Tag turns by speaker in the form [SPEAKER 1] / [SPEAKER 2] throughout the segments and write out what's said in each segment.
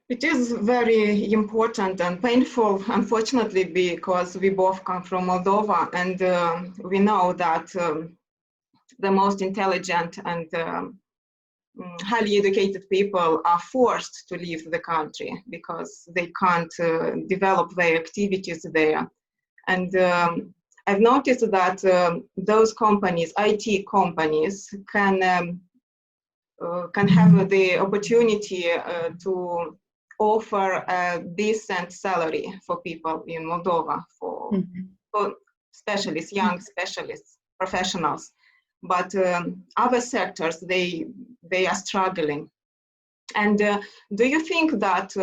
[SPEAKER 1] It is very important and painful, unfortunately, because we both come from Moldova, and we know that the most intelligent and highly educated people are forced to leave the country because they can't develop their activities there. And I've noticed that those companies, IT companies, can have the opportunity to offer a decent salary for people in Moldova, for specialists, young specialists, professionals. But other sectors, they are struggling. And do you think that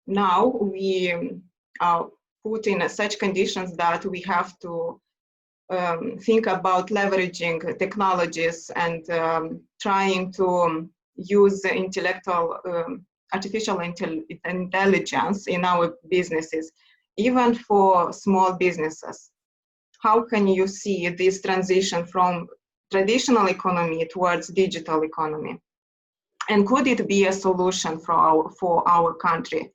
[SPEAKER 1] now we are put in such conditions that we have to think about leveraging technologies and trying to use artificial intelligence in our businesses, even for small businesses? How can you see this transition from traditional economy towards digital economy? And could it be a solution for our country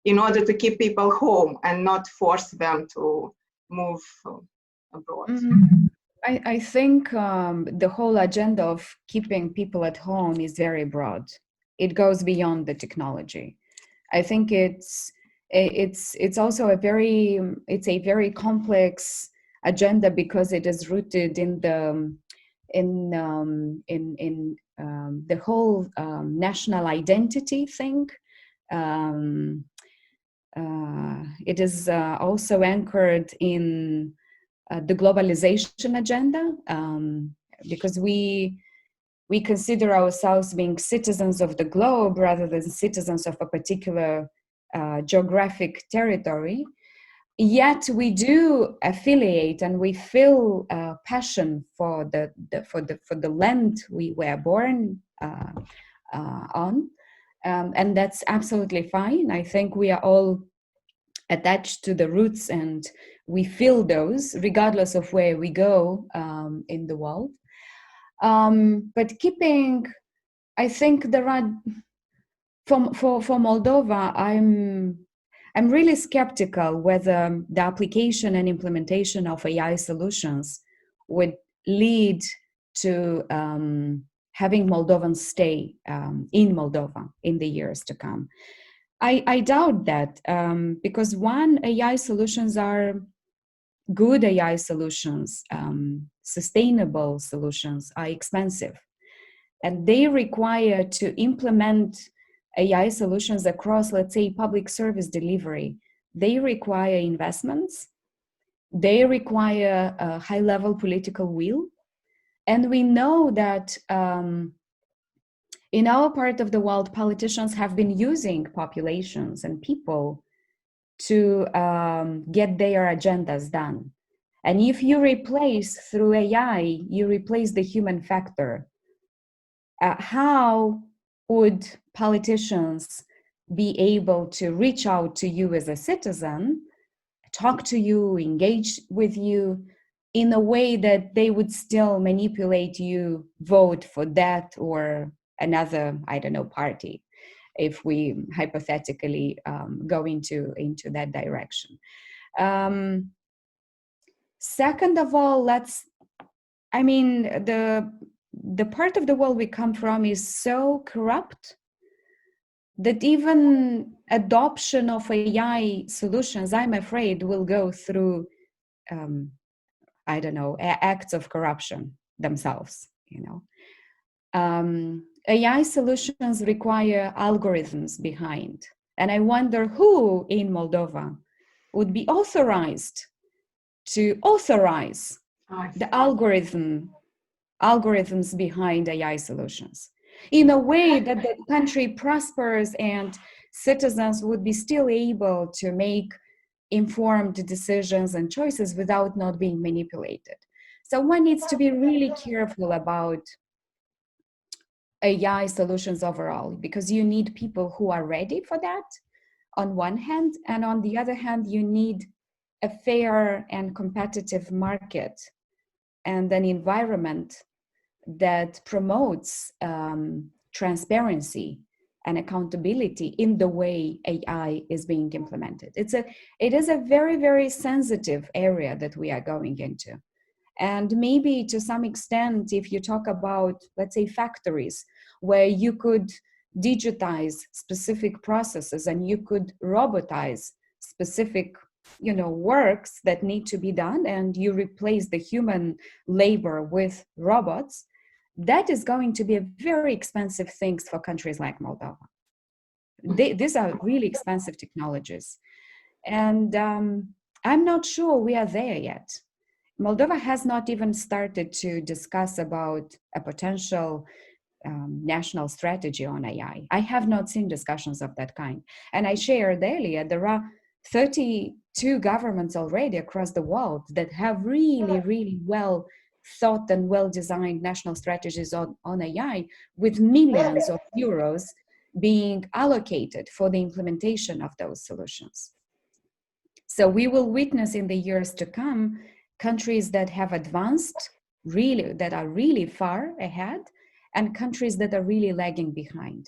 [SPEAKER 1] in order to keep people home and not force them to move abroad?
[SPEAKER 2] I think the whole agenda of keeping people at home is very broad. It goes beyond the technology. I think it's also a very complex agenda because it is rooted in the whole national identity thing. It is also anchored in the globalization agenda, because we consider ourselves being citizens of the globe rather than citizens of a particular geographic territory. Yet we do affiliate and we feel passion for the land we were born on, and that's absolutely fine. I think we are all attached to the roots and we feel those regardless of where we go in the world. But keeping, I think there are, for Moldova, I'm really skeptical whether the application and implementation of AI solutions would lead to having Moldovans stay in Moldova in the years to come. I doubt that, because one, AI solutions are good AI solutions, sustainable solutions are expensive. And they require to implement AI solutions across, let's say, public service delivery. They require investments. They require a high-level political will. And we know that in our part of the world, politicians have been using populations and people to get their agendas done. And if you replace through AI, you replace the human factor. How would politicians be able to reach out to you as a citizen, talk to you, engage with you in a way that they would still manipulate you, vote for that or another, I don't know, party, if we hypothetically go into that direction. Second of all, the part of the world we come from is so corrupt that even adoption of AI solutions, I'm afraid, will go through, acts of corruption themselves, AI solutions require algorithms behind. And I wonder who in Moldova would be authorized to authorize the algorithms behind AI solutions in a way that the country prospers and citizens would be still able to make informed decisions and choices without not being manipulated. So one needs to be really careful about AI solutions overall, because you need people who are ready for that on one hand, and on the other hand, you need a fair and competitive market and an environment that promotes transparency and accountability in the way AI is being implemented. It is a very, very sensitive area that we are going into. And maybe to some extent, if you talk about, let's say, factories where you could digitize specific processes and you could robotize specific, works that need to be done, and you replace the human labor with robots, that is going to be a very expensive things for countries like Moldova. These are really expensive technologies. And I'm not sure we are there yet. Moldova has not even started to discuss about a potential national strategy on AI. I have not seen discussions of that kind. And I shared earlier, there are 32 governments already across the world that have really, really well thought and well-designed national strategies on AI, with millions of euros being allocated for the implementation of those solutions. So we will witness in the years to come countries that have advanced, really, that are really far ahead, and countries that are really lagging behind.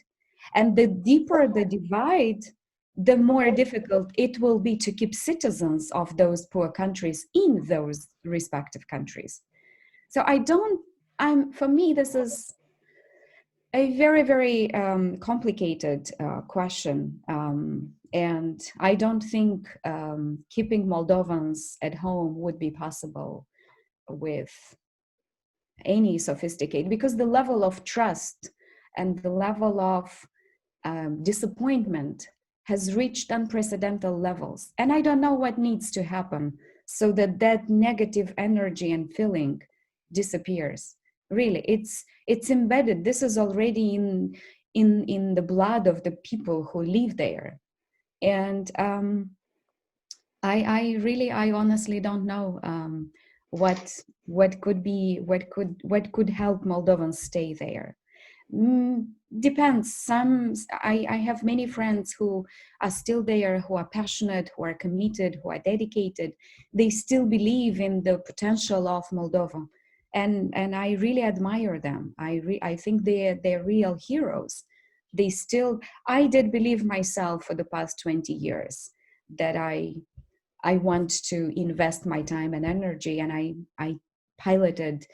[SPEAKER 2] And the deeper the divide, the more difficult it will be to keep citizens of those poor countries in those respective countries. So for me, this is a very, very complicated question. And I don't think keeping Moldovans at home would be possible with any sophisticated, because the level of trust and the level of disappointment has reached unprecedented levels. And I don't know what needs to happen so that negative energy and feeling disappears. Really, it's embedded. This is already in the blood of the people who live there. And I honestly don't know what could help Moldovans stay there. Depends. I have many friends who are still there, who are passionate, who are committed, who are dedicated. They still believe in the potential of Moldova, and I really admire them. I think they're real heroes. I did believe myself for the past 20 years that I want to invest my time and energy, and I piloted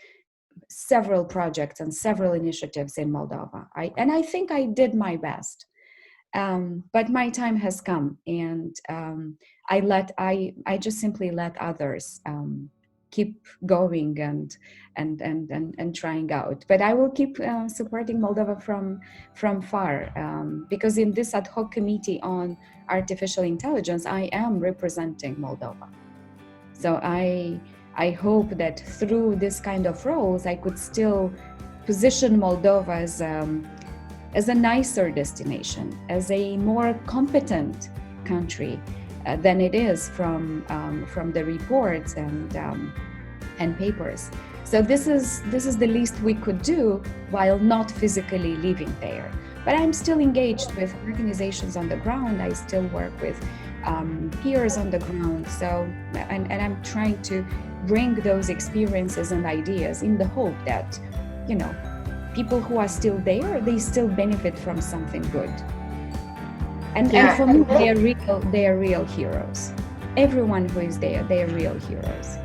[SPEAKER 2] several projects and several initiatives in Moldova. I think I did my best, but my time has come, and I just simply let others keep going and trying out. But I will keep supporting Moldova from far, because in this ad hoc committee on artificial intelligence, I am representing Moldova. So I hope that through this kind of roles, I could still position Moldova as a nicer destination, as a more competent country than it is from the reports and papers. So this is the least we could do while not physically living there. But I'm still engaged with organizations on the ground. I still work with peers on the ground. So, and I'm trying to bring those experiences and ideas in the hope that, people who are still there, they still benefit from something good. And for me, they are real heroes. Everyone who is there, they are real heroes.